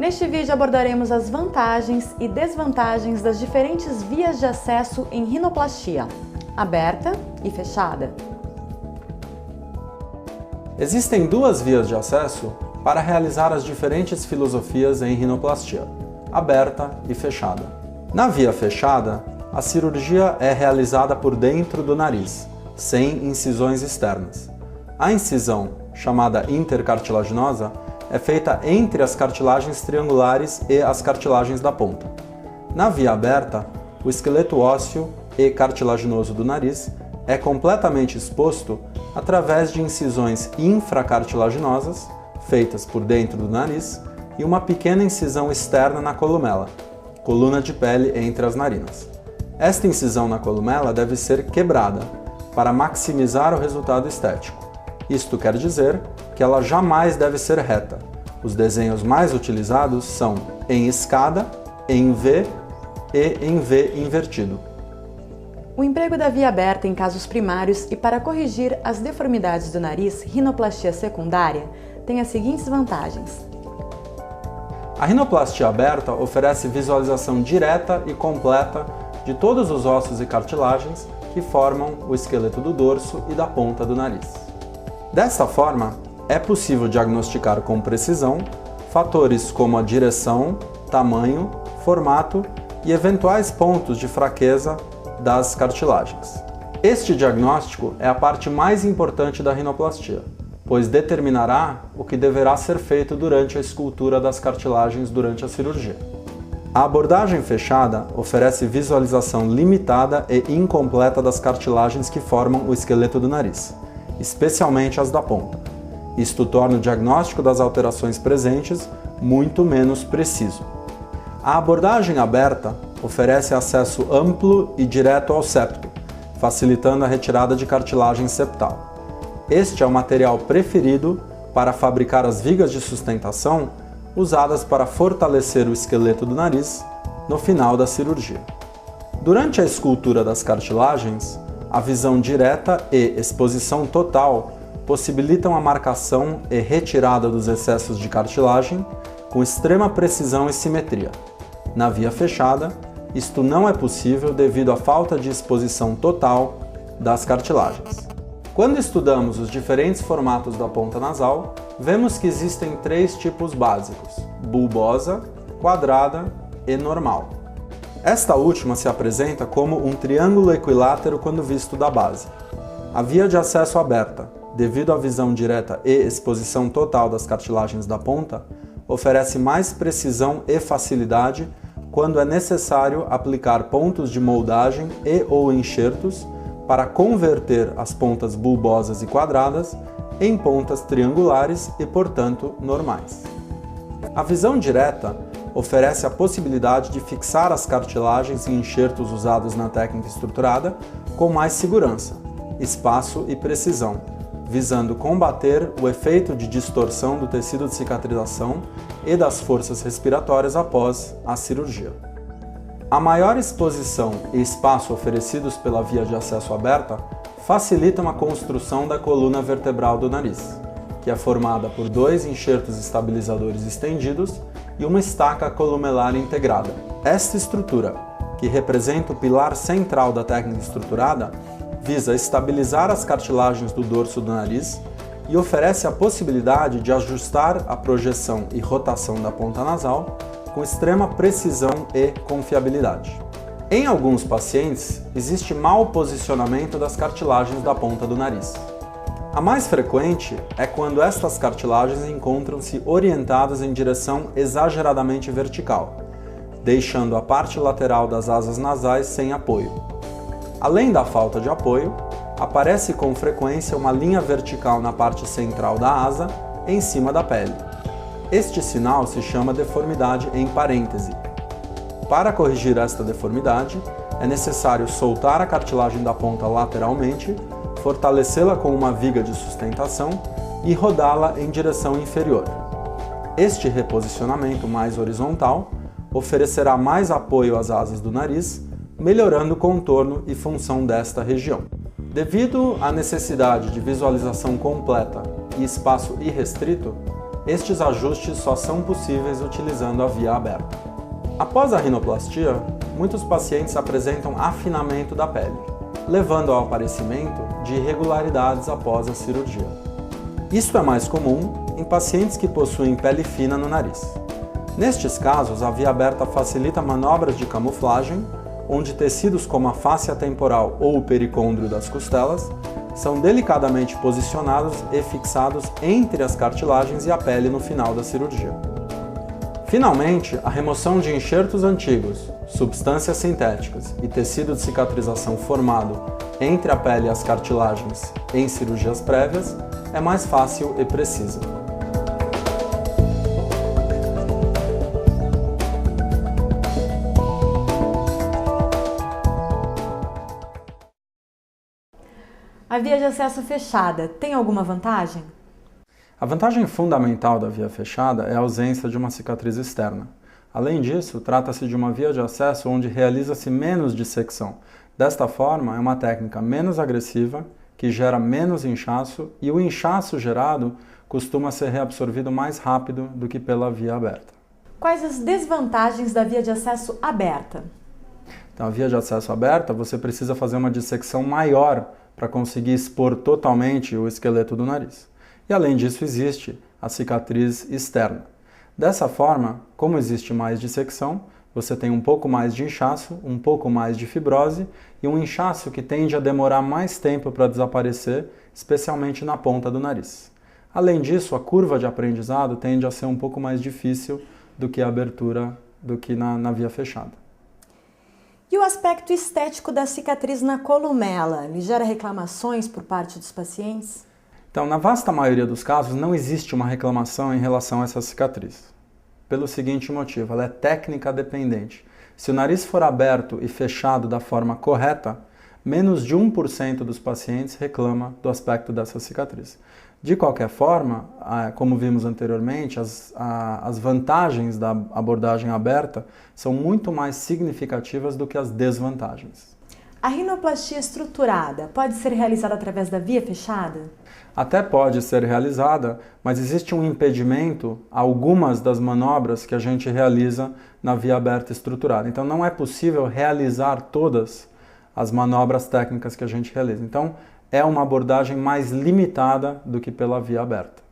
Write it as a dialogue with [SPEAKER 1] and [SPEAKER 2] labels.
[SPEAKER 1] Neste vídeo abordaremos as vantagens e desvantagens das diferentes vias de acesso em rinoplastia, aberta e fechada.
[SPEAKER 2] Existem duas vias de acesso para realizar as diferentes filosofias em rinoplastia, aberta e fechada. Na via fechada, a cirurgia é realizada por dentro do nariz, sem incisões externas. A incisão, chamada intercartilaginosa, é feita entre as cartilagens triangulares e as cartilagens da ponta. Na via aberta, o esqueleto ósseo e cartilaginoso do nariz é completamente exposto através de incisões infracartilaginosas, feitas por dentro do nariz, e uma pequena incisão externa na columela, coluna de pele entre as narinas. Esta incisão na columela deve ser quebrada para maximizar o resultado estético. Isto quer dizer que ela jamais deve ser reta. Os desenhos mais utilizados são em escada, em V e em V invertido.
[SPEAKER 1] O emprego da via aberta em casos primários e para corrigir as deformidades do nariz, rinoplastia secundária, tem as seguintes vantagens.
[SPEAKER 2] A rinoplastia aberta oferece visualização direta e completa de todos os ossos e cartilagens que formam o esqueleto do dorso e da ponta do nariz. Dessa forma, é possível diagnosticar com precisão fatores como a direção, tamanho, formato e eventuais pontos de fraqueza das cartilagens. Este diagnóstico é a parte mais importante da rinoplastia, pois determinará o que deverá ser feito durante a escultura das cartilagens durante a cirurgia. A abordagem fechada oferece visualização limitada e incompleta das cartilagens que formam o esqueleto do nariz, especialmente as da ponta. Isto torna o diagnóstico das alterações presentes muito menos preciso. A abordagem aberta oferece acesso amplo e direto ao septo, facilitando a retirada de cartilagem septal. Este é o material preferido para fabricar as vigas de sustentação usadas para fortalecer o esqueleto do nariz no final da cirurgia. Durante a escultura das cartilagens, a visão direta e exposição total possibilitam a marcação e retirada dos excessos de cartilagem com extrema precisão e simetria. Na via fechada, isto não é possível devido à falta de exposição total das cartilagens. Quando estudamos os diferentes formatos da ponta nasal, vemos que existem três tipos básicos: bulbosa, quadrada e normal. Esta última se apresenta como um triângulo equilátero quando visto da base. A via de acesso aberta, devido à visão direta e exposição total das cartilagens da ponta, oferece mais precisão e facilidade quando é necessário aplicar pontos de moldagem e/ou enxertos para converter as pontas bulbosas e quadradas em pontas triangulares e, portanto, normais. A visão direta oferece a possibilidade de fixar as cartilagens e enxertos usados na técnica estruturada com mais segurança, espaço e precisão, visando combater o efeito de distorção do tecido de cicatrização e das forças respiratórias após a cirurgia. A maior exposição e espaço oferecidos pela via de acesso aberta facilitam a construção da coluna vertebral do nariz, que é formada por dois enxertos estabilizadores estendidos e uma estaca columelar integrada. Esta estrutura, que representa o pilar central da técnica estruturada, visa estabilizar as cartilagens do dorso do nariz e oferece a possibilidade de ajustar a projeção e rotação da ponta nasal com extrema precisão e confiabilidade. Em alguns pacientes, existe mau posicionamento das cartilagens da ponta do nariz. A mais frequente é quando estas cartilagens encontram-se orientadas em direção exageradamente vertical, deixando a parte lateral das asas nasais sem apoio. Além da falta de apoio, aparece com frequência uma linha vertical na parte central da asa, em cima da pele. Este sinal se chama deformidade em parêntese. Para corrigir esta deformidade, é necessário soltar a cartilagem da ponta lateralmente, fortalecê-la com uma viga de sustentação e rodá-la em direção inferior. Este reposicionamento mais horizontal oferecerá mais apoio às asas do nariz, melhorando o contorno e função desta região. Devido à necessidade de visualização completa e espaço irrestrito, Estes ajustes só são possíveis utilizando a via aberta. Após a rinoplastia, muitos pacientes apresentam afinamento da pele, levando ao aparecimento de irregularidades após a cirurgia. Isso é mais comum em pacientes que possuem pele fina no nariz. Nestes casos, a via aberta facilita manobras de camuflagem, onde tecidos como a fáscia temporal ou o pericôndrio das costelas são delicadamente posicionados e fixados entre as cartilagens e a pele no final da cirurgia. Finalmente, a remoção de enxertos antigos, substâncias sintéticas e tecido de cicatrização formado entre a pele e as cartilagens em cirurgias prévias é mais fácil e precisa.
[SPEAKER 1] A via de acesso fechada tem alguma vantagem?
[SPEAKER 2] A vantagem fundamental da via fechada é a ausência de uma cicatriz externa. Além disso, trata-se de uma via de acesso onde realiza-se menos dissecção. Desta forma, é uma técnica menos agressiva, que gera menos inchaço, e o inchaço gerado costuma ser reabsorvido mais rápido do que pela via aberta.
[SPEAKER 1] Quais as desvantagens da via de acesso aberta?
[SPEAKER 2] Então, a via de acesso aberta, você precisa fazer uma dissecção maior para conseguir expor totalmente o esqueleto do nariz. E além disso, existe a cicatriz externa. Dessa forma, como existe mais dissecção, você tem um pouco mais de inchaço, um pouco mais de fibrose e um inchaço que tende a demorar mais tempo para desaparecer, especialmente na ponta do nariz. Além disso, a curva de aprendizado tende a ser um pouco mais difícil do que a abertura, do que na via fechada.
[SPEAKER 1] E o aspecto estético da cicatriz na columela, ele gera reclamações por parte dos pacientes?
[SPEAKER 2] Então, na vasta maioria dos casos, não existe uma reclamação em relação a essa cicatriz. Pelo seguinte motivo, ela é técnica dependente. Se o nariz for aberto e fechado da forma correta, menos de 1% dos pacientes reclama do aspecto dessa cicatriz. De qualquer forma, como vimos anteriormente, as vantagens da abordagem aberta são muito mais significativas do que as desvantagens.
[SPEAKER 1] A rinoplastia estruturada pode ser realizada através da via fechada?
[SPEAKER 2] Até pode ser realizada, mas existe um impedimento a algumas das manobras que a gente realiza na via aberta estruturada. Então não é possível realizar todas as manobras técnicas que a gente realiza. Então é uma abordagem mais limitada do que pela via aberta.